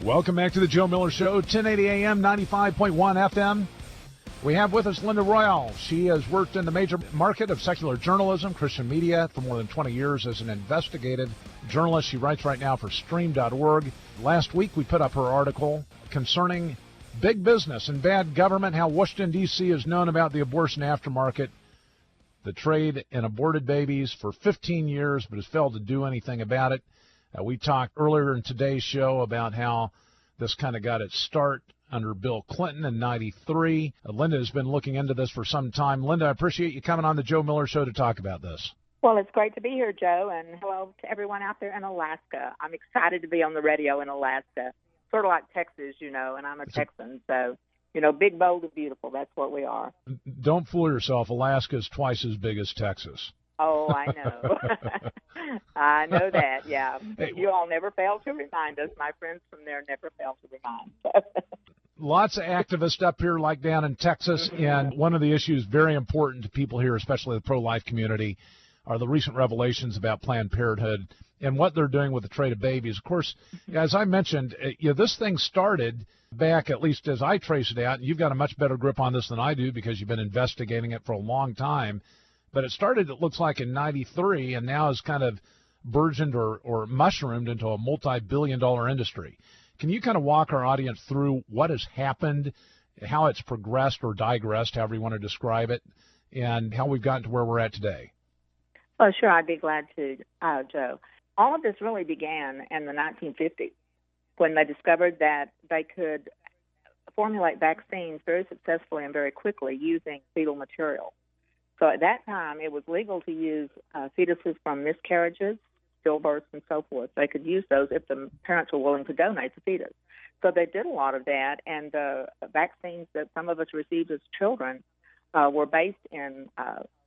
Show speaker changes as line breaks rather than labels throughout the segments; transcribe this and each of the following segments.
Welcome back to the Joe Miller Show, 1080 AM, 95.1 FM. We have with us Linda Royall. She has worked in the major market of secular journalism, Christian media, for more than 20 years as an investigative journalist. She writes right now for stream.org. Last week we put up her article concerning big business and bad government, how Washington, D.C. has known about the abortion aftermarket, the trade in aborted babies for 15 years, but has failed to do anything about it. We talked earlier in today's show about how this kind of got its start under Bill Clinton in 93. Linda has been looking into this for some time. Linda, I appreciate you coming on the Joe Miller Show to talk about this.
Well, it's great to be here, Joe, and hello to everyone out there in Alaska. I'm excited to be on the radio in Alaska, sort of like Texas, and I'm a Texan, so, big, bold, and beautiful. That's what we are. Don't
fool yourself. Alaska is twice as big as Texas.
Oh, I know. I know that, yeah. Hey, you all never fail to remind us. My friends from there never fail to remind.
Lots of activists up here like down in Texas, and one of the issues very important to people here, especially the pro-life community, are the recent revelations about Planned Parenthood and what they're doing with the trade of babies. Of course, as I mentioned, this thing started back, at least as I trace it out, and you've got a much better grip on this than I do because you've been investigating it for a long time. But it started, it looks like, in 93, and now has kind of burgeoned or mushroomed into a multi-billion-dollar industry. Can you kind of walk our audience through what has happened, how it's progressed or digressed, however you want to describe it, and how we've gotten to where we're at today?
Well, sure, I'd be glad to, Joe. All of this really began in the 1950s when they discovered that they could formulate vaccines very successfully and very quickly using fetal material. So at that time, it was legal to use fetuses from miscarriages, stillbirths, and so forth. They could use those if the parents were willing to donate the fetus. So they did a lot of that, and the vaccines that some of us received as children were based in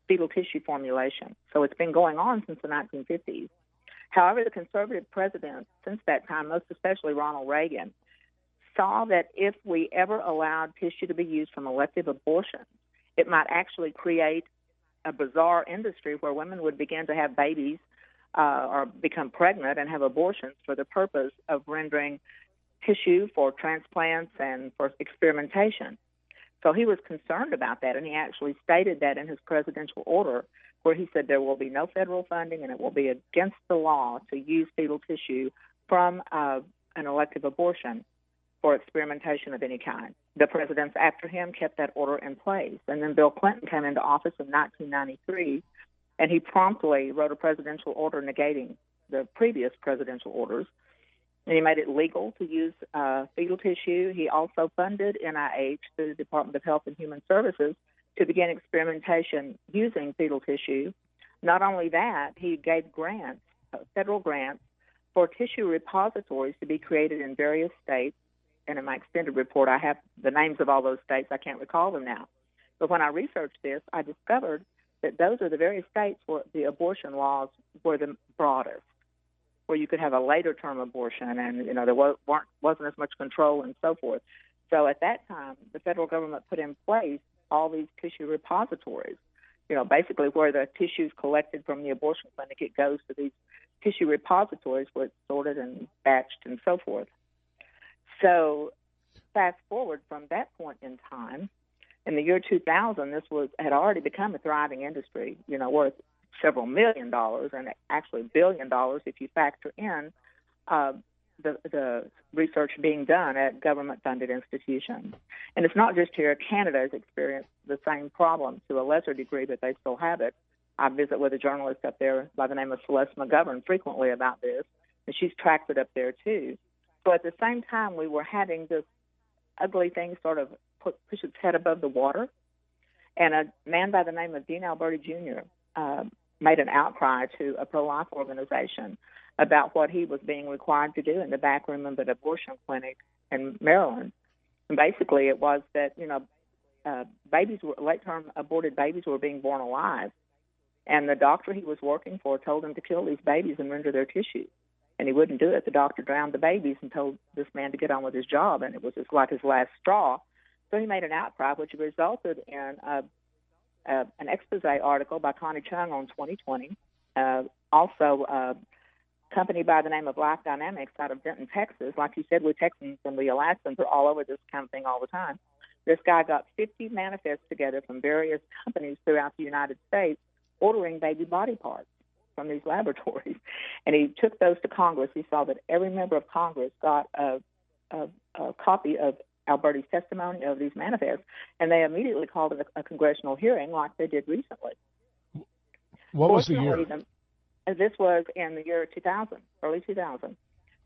fetal tissue formulation. So it's been going on since the 1950s. However, the conservative presidents since that time, most especially Ronald Reagan, saw that if we ever allowed tissue to be used from elective abortions, it might actually create a bizarre industry where women would begin to have babies or become pregnant and have abortions for the purpose of rendering tissue for transplants and for experimentation. So he was concerned about that, and he actually stated that in his presidential order, where he said there will be no federal funding and it will be against the law to use fetal tissue from an elective abortion for experimentation of any kind. The presidents after him kept that order in place. And then Bill Clinton came into office in 1993, and he promptly wrote a presidential order negating the previous presidential orders. And he made it legal to use fetal tissue. He also funded NIH, the Department of Health and Human Services, to begin experimentation using fetal tissue. Not only that, he gave grants, federal grants, for tissue repositories to be created in various states. And in my extended report, I have the names of all those states. I can't recall them now. But when I researched this, I discovered that those are the very states where the abortion laws were the broadest, where you could have a later term abortion and, there wasn't as much control and so forth. So at that time, the federal government put in place all these tissue repositories, basically where the tissue is collected from the abortion clinic, it goes to these tissue repositories where it's sorted and batched and so forth. So fast forward from that point in time, in the year 2000, this had already become a thriving industry, worth several $1 million and actually $1 billion if you factor in the research being done at government-funded institutions. And it's not just here. Canada has experienced the same problem to a lesser degree, but they still have it. I visit with a journalist up there by the name of Celeste McGovern frequently about this, and she's tracked it up there too. So at the same time, we were having this ugly thing sort of push its head above the water, and a man by the name of Dean Alberti Jr. Made an outcry to a pro-life organization about what he was being required to do in the back room of an abortion clinic in Maryland. And basically it was that, late-term aborted babies were being born alive, and the doctor he was working for told him to kill these babies and render their tissue. And he wouldn't do it. The doctor drowned the babies and told this man to get on with his job, and it was just like his last straw. So he made an outcry, which resulted in an expose article by Connie Chung on 2020. Also, company by the name of Life Dynamics out of Denton, Texas. Like you said, we're Texans and we Alaskans are all over this kind of thing all the time. This guy got 50 manifests together from various companies throughout the United States ordering baby body parts from these laboratories. And he took those to Congress. He saw that every member of Congress got a copy of Alberti's testimony of these manifests, and they immediately called it a congressional hearing like they did recently.
What was the year?
This was in the year 2000, early 2000.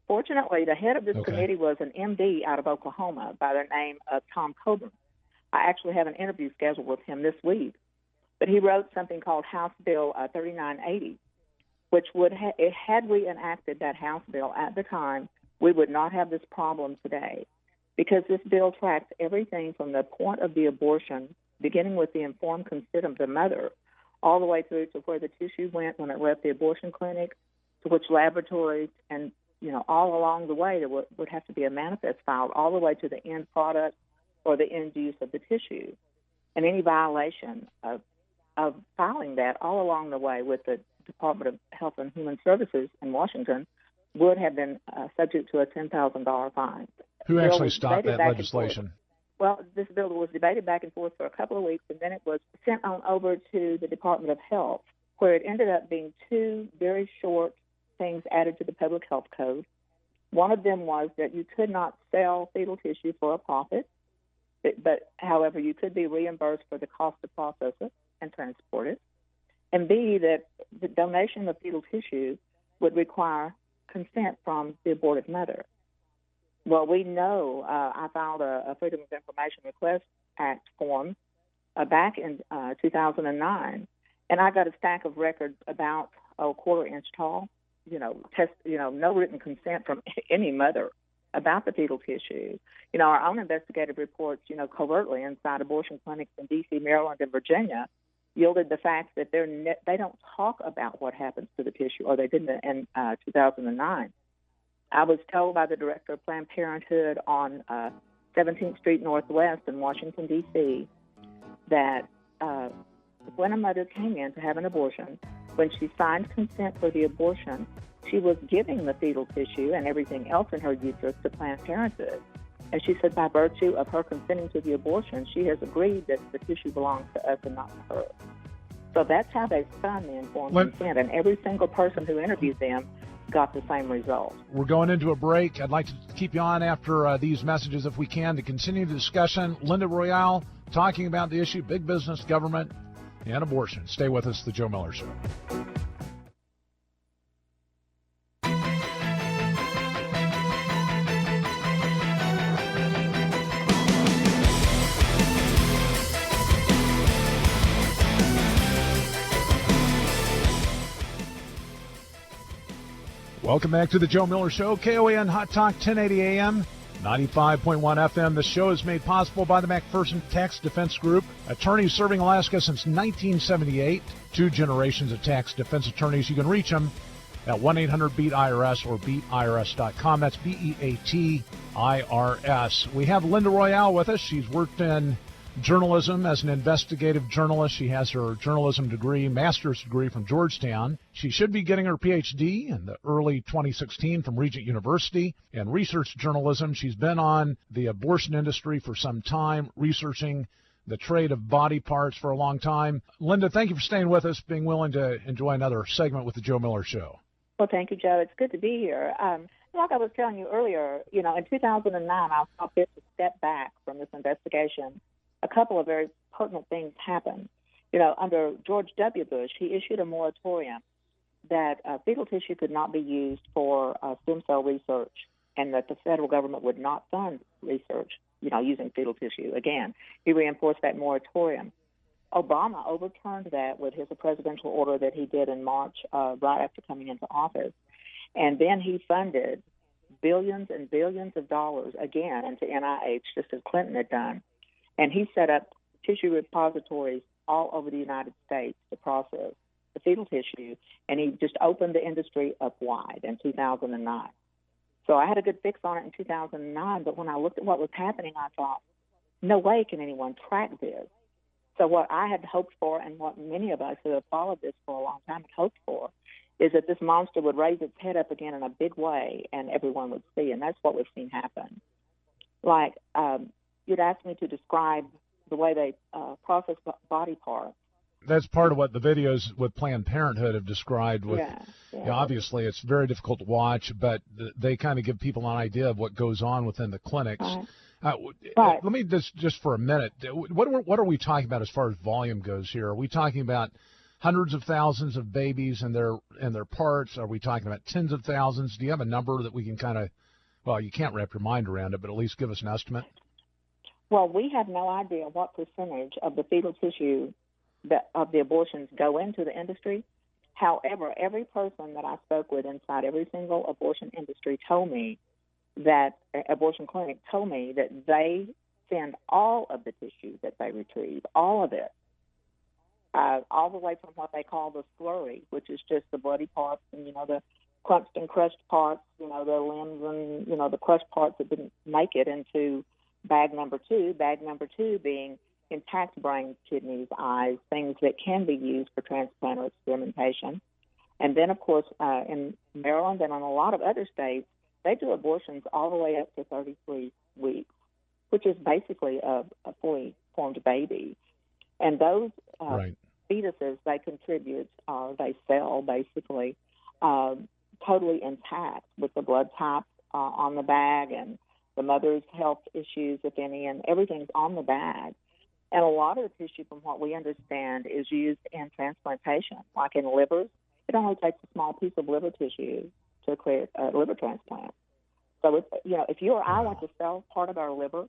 Fortunately, the head of this committee was an MD out of Oklahoma by the name of Tom Coburn. I actually have an interview scheduled with him this week. But he wrote something called House Bill 3980, which would had we enacted that House bill at the time, we would not have this problem today, because this bill tracks everything from the point of the abortion, beginning with the informed consent of the mother, all the way through to where the tissue went when it left the abortion clinic, to which laboratories, and all along the way there would have to be a manifest filed, all the way to the end product or the end use of the tissue, and any violation of filing that all along the way with the Department of Health and Human Services in Washington would have been subject to a $10,000 fine.
Who actually stopped that legislation?
Well, this bill was debated back and forth for a couple of weeks, and then it was sent on over to the Department of Health, where it ended up being two very short things added to the Public Health Code. One of them was that you could not sell fetal tissue for a profit, but however, you could be reimbursed for the cost to process it and transport it. And B, that the donation of fetal tissue would require consent from the aborted mother. Well, we know I filed a Freedom of Information Request Act form back in 2009, and I got a stack of records about a quarter-inch tall, no written consent from any mother about the fetal tissue. Our own investigative reports, covertly inside abortion clinics in D.C., Maryland, and Virginia, yielded the fact that they don't talk about what happens to the tissue, or they didn't in 2009. I was told by the director of Planned Parenthood on 17th Street Northwest in Washington, D.C., that when a mother came in to have an abortion, when she signed consent for the abortion, she was giving the fetal tissue and everything else in her uterus to Planned Parenthood. And she said by virtue of her consenting to the abortion, she has agreed that the tissue belongs to us and not to her. So that's how they spun the informed consent, and every single person who interviewed them got the same result.
We're going into a break. I'd like to keep you on after these messages if we can to continue the discussion. Linda Royall talking about the issue, big business, government, and abortion. Stay with us, The Joe Miller Show. Welcome back to the Joe Miller Show, KOAN Hot Talk, 1080 AM, 95.1 FM. The show is made possible by the McPherson Tax Defense Group, attorneys serving Alaska since 1978, 2 generations of tax defense attorneys. You can reach them at 1-800-BEAT-IRS or beatirs.com. That's BEATIRS. We have Linda Royall with us. She's worked in journalism as an investigative journalist. She has her journalism degree, master's degree from Georgetown. She should be getting her PhD in the early 2016 from Regents University in research journalism. She's been on the abortion industry for some time, researching the trade of body parts for a long time. Linda, thank you for staying with us, being willing to enjoy another segment with the Joe Miller Show.
Well, thank you, Joe. It's good to be here. Like I was telling you earlier, in 2009, I saw fit to step back from this investigation. A couple of very pertinent things happened. Under George W. Bush, he issued a moratorium that fetal tissue could not be used for stem cell research, and that the federal government would not fund research, using fetal tissue. Again, he reinforced that moratorium. Obama overturned that with his presidential order that he did in March, right after coming into office. And then he funded billions and billions of dollars again into NIH, just as Clinton had done. And he set up tissue repositories all over the United States to process the fetal tissue, and he just opened the industry up wide in 2009. So I had a good fix on it in 2009, but when I looked at what was happening, I thought, no way can anyone track this. So what I had hoped for, and what many of us who have followed this for a long time had hoped for, is that this monster would raise its head up again in a big way, and everyone would see, and that's what we've seen happen. Like, you'd asked me to describe the way they process body parts.
That's part of what the videos with Planned Parenthood have described. With, You know, obviously, it's very difficult to watch, but they kind of give people an idea of what goes on within the clinics.
Right.
Let me just for a minute. What are we talking about as far as volume goes here? Are we talking about hundreds of thousands of babies and their parts? Are we talking about tens of thousands? Do you have a number that we can kind of, well, you can't wrap your mind around it, but at least give us an estimate?
Well, we have no idea what percentage of the fetal tissue of the abortions go into the industry. However, every person that I spoke with inside every single abortion industry told me that abortion clinic told me that they send all of the tissue that they retrieve, all of it, all the way from what they call the slurry, which is just the bloody parts and, the crunched and crushed parts, the limbs and, the crushed parts that didn't make it into bag number two being intact brains, kidneys, eyes, things that can be used for transplant or experimentation. And then, of course, in Maryland and in a lot of other states, they do abortions all the way up to 33 weeks, which is basically a fully formed baby. And those fetuses, they contribute, they sell basically totally intact with the blood type on the bag and the mother's health issues, if any, and everything's on the bag. And a lot of the tissue, from what we understand, is used in transplantation, like in livers. It only takes a small piece of liver tissue to create a liver transplant. So, if you or I want to sell part of our liver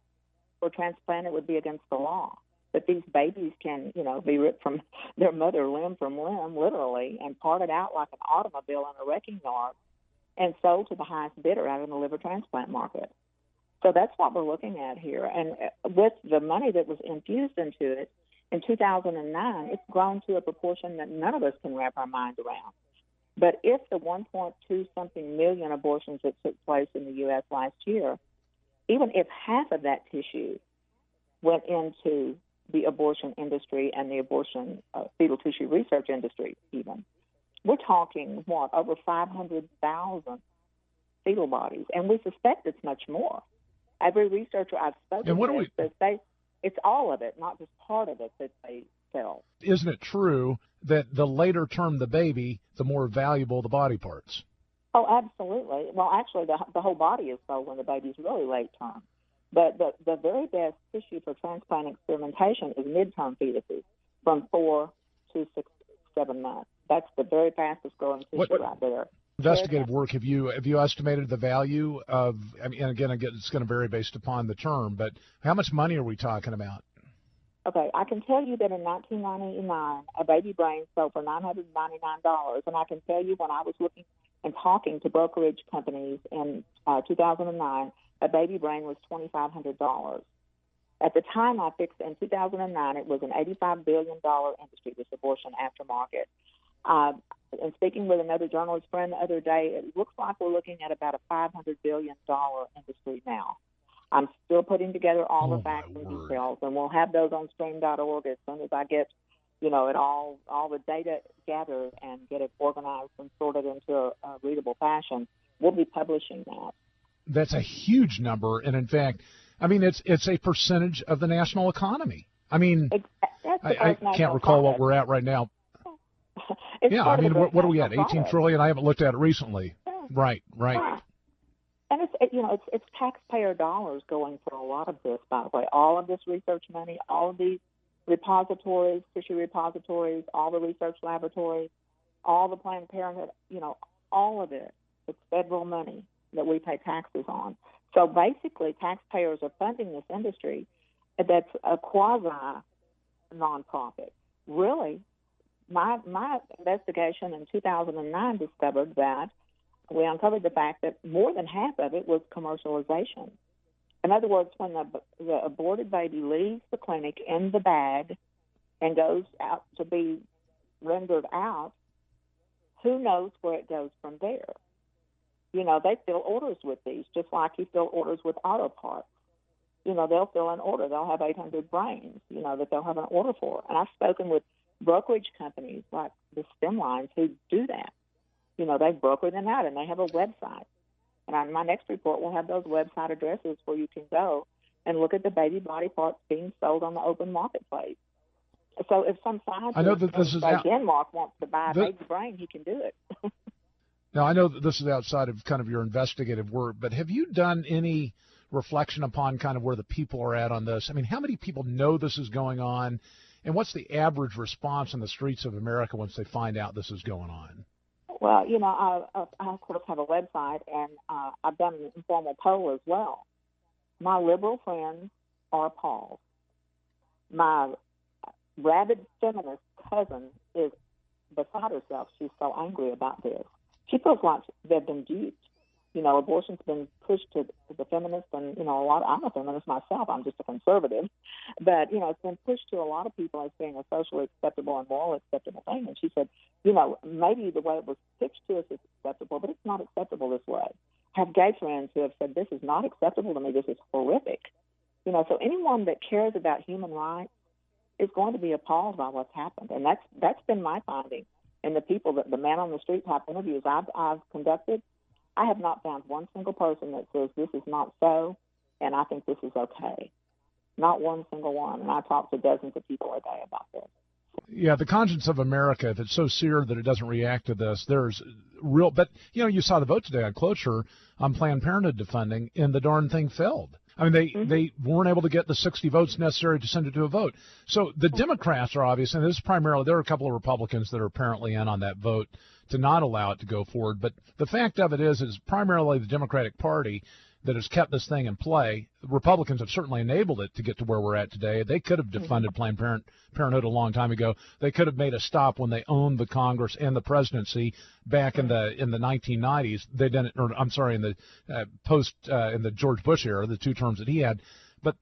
for transplant, it would be against the law. But these babies can, be ripped from their mother limb from limb, literally, and parted out like an automobile in a wrecking yard and sold to the highest bidder out in the liver transplant market. So that's what we're looking at here. And with the money that was infused into it in 2009, it's grown to a proportion that none of us can wrap our mind around. But if the 1.2-something million abortions that took place in the U.S. last year, even if half of that tissue went into the abortion industry and the abortion fetal tissue research industry even, we're talking, over 500,000 fetal bodies. And we suspect it's much more. Every researcher I've spoken with says it's all of it, not just part of it that they sell.
Isn't it true that the later term the baby, the more valuable the body parts?
Oh, absolutely. Well, actually, the whole body is sold when the baby's really late term. But the very best tissue for transplant experimentation is midterm fetuses from 4 to 6, 7 months. That's the very fastest growing tissue right there.
Investigative work, have you estimated the value of, and again, it's going to vary based upon the term, but how much money are we talking about?
Okay, I can tell you that in 1999, a baby brain sold for $999, and I can tell you when I was looking and talking to brokerage companies in 2009, a baby brain was $2,500. At the time I fixed in 2009, it was an $85 billion industry, this abortion aftermarket. And speaking with another journalist friend the other day, it looks like we're looking at about a $500 billion industry now. I'm still putting together all the facts and details, and we'll have those on stream.org as soon as I get, it all the data gathered and get it organized and sorted into a readable fashion. We'll be publishing that.
That's a huge number, and in fact, it's a percentage of the national economy. I can't recall what we're at right now. What are we at? 18 trillion? I haven't looked at it recently.
Yeah.
Right.
And it's taxpayer dollars going for a lot of this, by the way. All of this research money, all of these repositories, tissue repositories, all the research laboratories, all the Planned Parenthood, all of it. It's federal money that we pay taxes on. So basically, taxpayers are funding this industry that's a quasi nonprofit. Really, my investigation in 2009 discovered that we uncovered the fact that more than half of it was commercialization. In other words, when the aborted baby leaves the clinic in the bag and goes out to be rendered out, who knows where it goes from there? They fill orders with these, just like you fill orders with auto parts. They'll fill an order. They'll have 800 brains, that they'll have an order for. And I've spoken with brokerage companies like the Stem Lines who do that. They broker them out, and they have a website. And my next report will have those website addresses where you can go and look at the baby body parts being sold on the open marketplace. So if some scientist
I know that this is
Denmark wants to buy a baby brain, he can do it.
Now, I know that this is outside of kind of your investigative work, but have you done any reflection upon kind of where the people are at on this? I mean, how many people know this is going on, and what's the average response in the streets of America once they find out this is going on?
Well, I of course have a website, and I've done an informal poll as well. My liberal friends are appalled. My rabid feminist cousin is beside herself. She's so angry about this. She feels like they've been duped. Abortion's been pushed to the feminists, and, I'm a feminist myself. I'm just a conservative. But, it's been pushed to a lot of people as being a socially acceptable and morally acceptable thing. And she said, maybe the way it was pitched to us is acceptable, but it's not acceptable this way. I have gay friends who have said, this is not acceptable to me. This is horrific. So anyone that cares about human rights is going to be appalled by what's happened. And that's been my finding. And the man on the street type interviews I've conducted, I have not found one single person that says this is not so, and I think this is okay. Not one single one. And I talk to dozens of people a day about this.
Yeah, the conscience of America, if it's so seared that it doesn't react to this, there's real. But, you saw the vote today on cloture on Planned Parenthood defunding, and the darn thing failed. I mean, they weren't able to get the 60 votes necessary to send it to a vote. So the Democrats are obviously, and this is primarily, there are a couple of Republicans that are apparently in on that vote to not allow it to go forward. But the fact of it is primarily the Democratic Party that has kept this thing in play. The Republicans have certainly enabled it to get to where we're at today. They could have defunded Planned Parenthood a long time ago. They could have made a stop when they owned the Congress and the presidency back in the 1990s. They didn't, or I'm sorry, in the in the George Bush era, the 2 terms that he had. But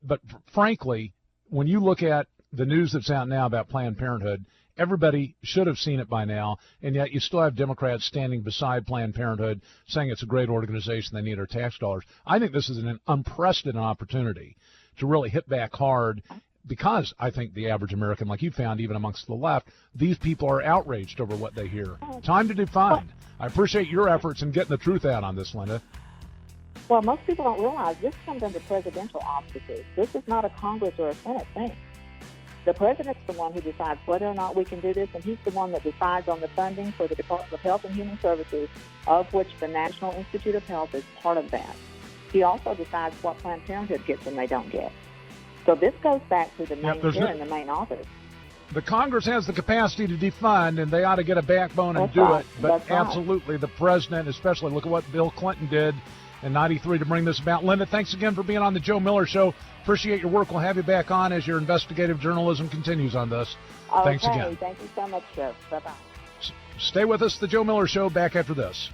frankly, when you look at the news that's out now about Planned Parenthood, everybody should have seen it by now, and yet you still have Democrats standing beside Planned Parenthood saying it's a great organization, they need our tax dollars. I think this is an unprecedented opportunity to really hit back hard, because I think the average American, like you found even amongst the left, these people are outraged over what they hear. Time to defund. I appreciate your efforts in getting the truth out on this, Linda.
Well, most people don't realize this comes under presidential auspices. This is not a Congress or a Senate thing. The president's the one who decides whether or not we can do this, and he's the one that decides on the funding for the Department of Health and Human Services, of which the National Institute of Health is part of that. He also decides what Planned Parenthood gets and they don't get. So this goes back to the main chair and the main office.
The Congress has the capacity to defund, and they ought to get a backbone and do it. But absolutely, the president, especially, look at what Bill Clinton did in 93 to bring this about. Linda, thanks again for being on the Joe Miller Show. Appreciate your work. We'll have you back on as your investigative journalism continues on this.
Okay,
thanks again.
Thank you so much, Joe. Bye-bye.
Stay with us. The Joe Miller Show, back after this.